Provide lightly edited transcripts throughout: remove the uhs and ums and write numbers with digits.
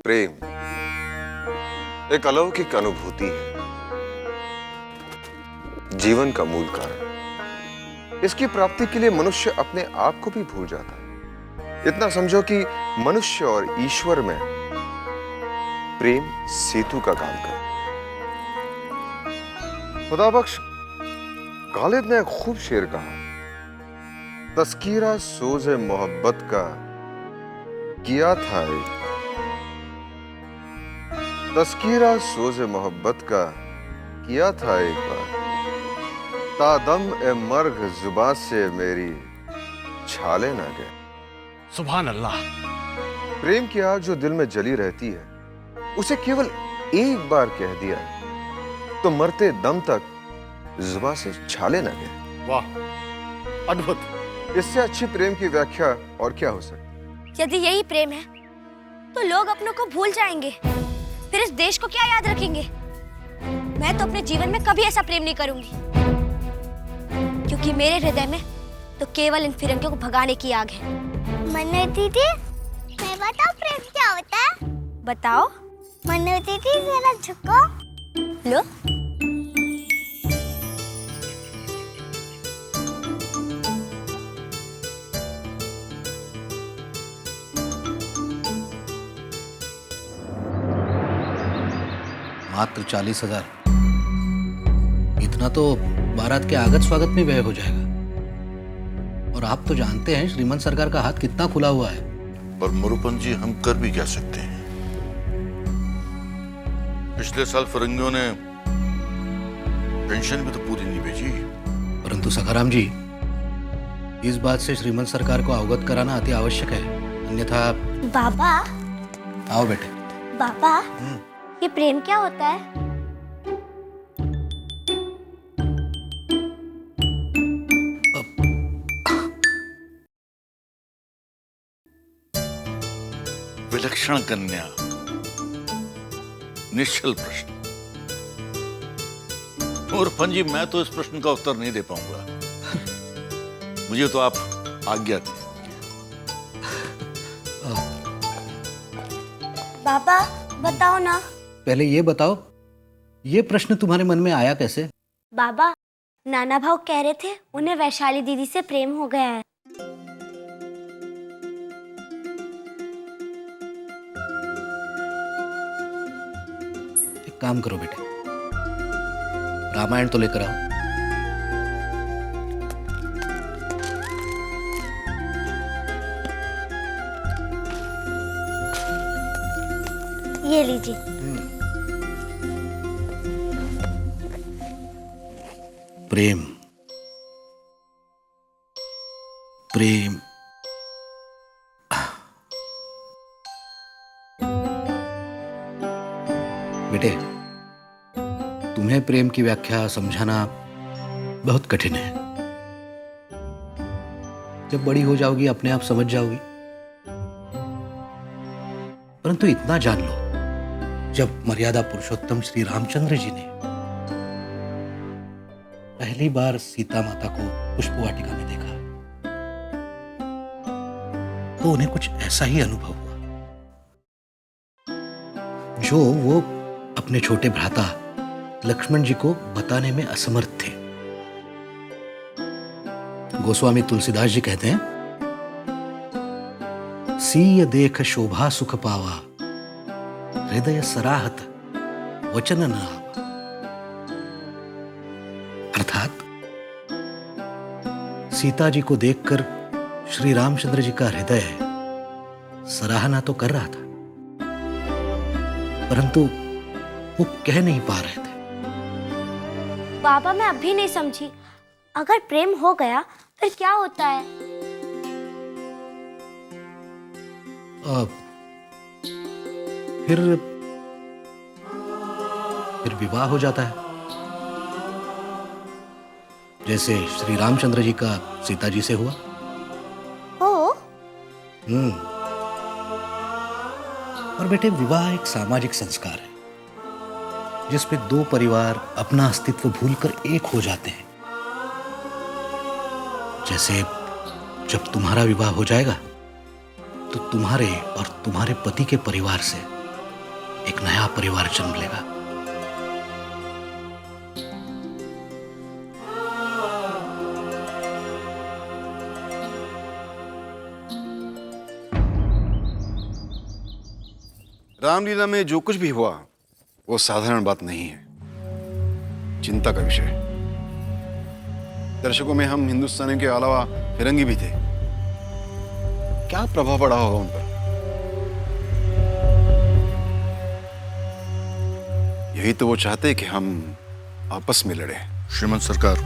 प्रेम एक अलौकिक अनुभूति है, जीवन का मूल कारण। इसकी प्राप्ति के लिए मनुष्य अपने आप को भी भूल जाता है। इतना समझो कि मनुष्य और ईश्वर में प्रेम सेतु का काम करता है। खुदाबख्श गालिब ने एक खूब शेर कहा, तस्कीरा सोज़े मोहब्बत का किया था एक, तस्कीरा सोज़े मोहब्बत का किया था एक बार, तादम ए मर्ग जुबान से मेरी छाले ना गए। सुभान अल्लाह। प्रेम की आग जो दिल में जली रहती है, उसे केवल एक बार कह दिया तो मरते दम तक जुबान से छाले ना गए। वाह, अद्भुत। इससे अच्छी प्रेम की व्याख्या और क्या हो सकती? यदि यही प्रेम है तो लोग अपनों को भूल जाएंगे, फिर इस देश को क्या याद रखेंगे? मैं तो अपने जीवन में कभी ऐसा प्रेम नहीं करूंगी, क्योंकि मेरे हृदय में तो केवल इन फिरंगियों को भगाने की आग है। मन्नू दीदी, मैं बताओ प्रेम क्या होता है? बताओ। मन्नू दीदी जरा झुको। लो। मात्र 40,000। इतना तो बारात के आगत स्वागत में व्यय हो जाएगा। और आप तो जानते हैं श्रीमंत सरकार का हाथ कितना खुला हुआ है। पर मुरुपन जी, हम कर भी क्या सकते हैं? पिछले साल फिरंगियों ने पेंशन भी तो पूरी नहीं भेजी। परंतु सखाराम जी, इस बात से श्रीमंत सरकार को अवगत कराना अति आवश्यक है, अन्यथा। बाबा। आओ बेटे। बाबा, ये प्रेम क्या होता है? विलक्षण कन्या, निश्चल प्रश्न। मुरुपन जी, मैं तो इस प्रश्न का उत्तर नहीं दे पाऊंगा। मुझे तो आप आज्ञा दें। बाबा बताओ ना। पहले ये बताओ, ये प्रश्न तुम्हारे मन में आया कैसे? बाबा, नाना भाव कह रहे थे उन्हें वैशाली दीदी से प्रेम हो गया है। एक काम करो बेटे, रामायण तो लेकर आओ। ये लीजिए। प्रेम, प्रेम। बेटे, तुम्हें प्रेम की व्याख्या समझाना बहुत कठिन है। जब बड़ी हो जाओगी अपने आप समझ जाओगी। परंतु इतना जान लो, जब मर्यादा पुरुषोत्तम श्री रामचंद्र जी ने पहली बार सीता माता को पुष्प वाटिका में देखा, तो उन्हें कुछ ऐसा ही अनुभव हुआ जो वो अपने छोटे भ्राता लक्ष्मण जी को बताने में असमर्थ थे। गोस्वामी तुलसीदास जी कहते हैं, सीय देख शोभा सुख पावा, हृदय सराहत वचन न आवा। अर्थात सीता जी को देखकर श्री रामचंद्र जी का हृदय सराहना तो कर रहा था, परंतु वो कह नहीं पा रहे थे। बाबा, मैं अभी नहीं समझी। अगर प्रेम हो गया फिर क्या होता है? फिर विवाह हो जाता है, जैसे श्री रामचंद्र जी का सीता जी से हुआ। हो? और बेटे, विवाह एक सामाजिक संस्कार है जिसमें दो परिवार अपना अस्तित्व भूलकर एक हो जाते हैं। जैसे जब तुम्हारा विवाह हो जाएगा तो तुम्हारे और तुम्हारे पति के परिवार से एक नया परिवार जन्म लेगा। रामलीला में जो कुछ भी हुआ वो साधारण बात नहीं है, चिंता का विषय। दर्शकों में हम हिंदुस्तानियों के अलावा फिरंगी भी थे। क्या प्रभाव पड़ा होगा उन पर? यही तो वो चाहते कि हम आपस में लड़े। श्रीमंत सरकार,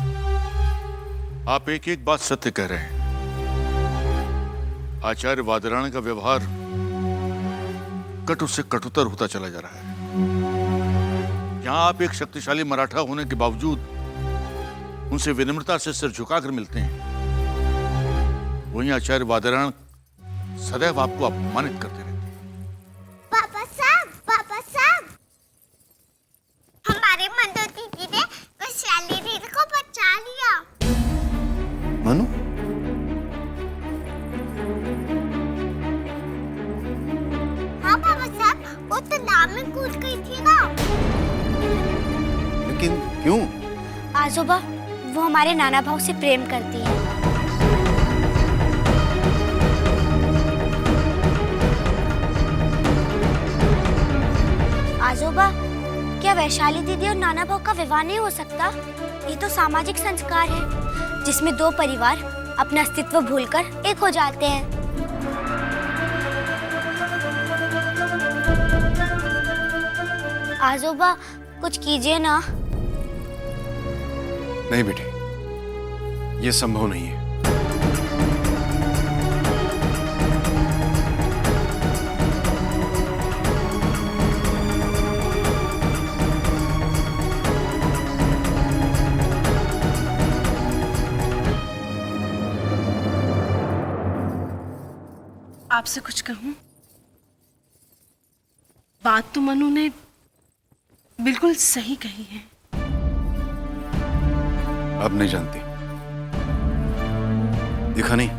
आप एक एक बात सत्य कह रहे हैं। आचार्य वादरायण का व्यवहार कटु से कटुतर होता चला जा रहा है। यहां आप एक शक्तिशाली मराठा होने के बावजूद उनसे विनम्रता से सिर झुकाकर मिलते हैं, वहीं आचार्य वादरायण सदैव आपको अपमानित करते रहते हैं। पापा साहब, हमारे मंदो दीदी ने वैशाली दीदी को बचा लिया। मनु, हाँ पापा साहब, वो तो नाव में कूद गई थी ना। लेकिन क्यों? आजोबा, वो हमारे नाना भाव से प्रेम करती है। आजोबा, क्या वैशाली दीदी और नाना भाव का विवाह नहीं हो सकता? ये तो सामाजिक संस्कार है जिसमें दो परिवार अपना अस्तित्व भूलकर एक हो जाते हैं। आजोबा, कुछ कीजिए ना। नहीं बेटे, ये संभव नहीं है। आपसे कुछ कहूं? बात तो मनु ने बिल्कुल सही कही है। अब नहीं जानती, देखा नहीं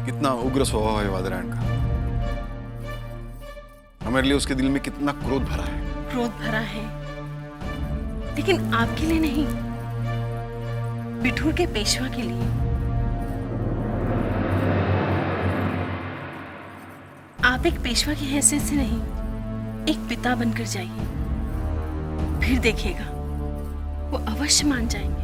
कितना उग्र स्वभाव है वादरायण का। हमारे लिए उसके दिल में कितना क्रोध भरा है। क्रोध भरा है, लेकिन आपके लिए नहीं, बिठूर के पेशवा के लिए। आप एक पेशवा की हैसियत से नहीं, एक पिता बनकर जाइए, फिर देखिएगा वो अवश्य मान जाएंगे।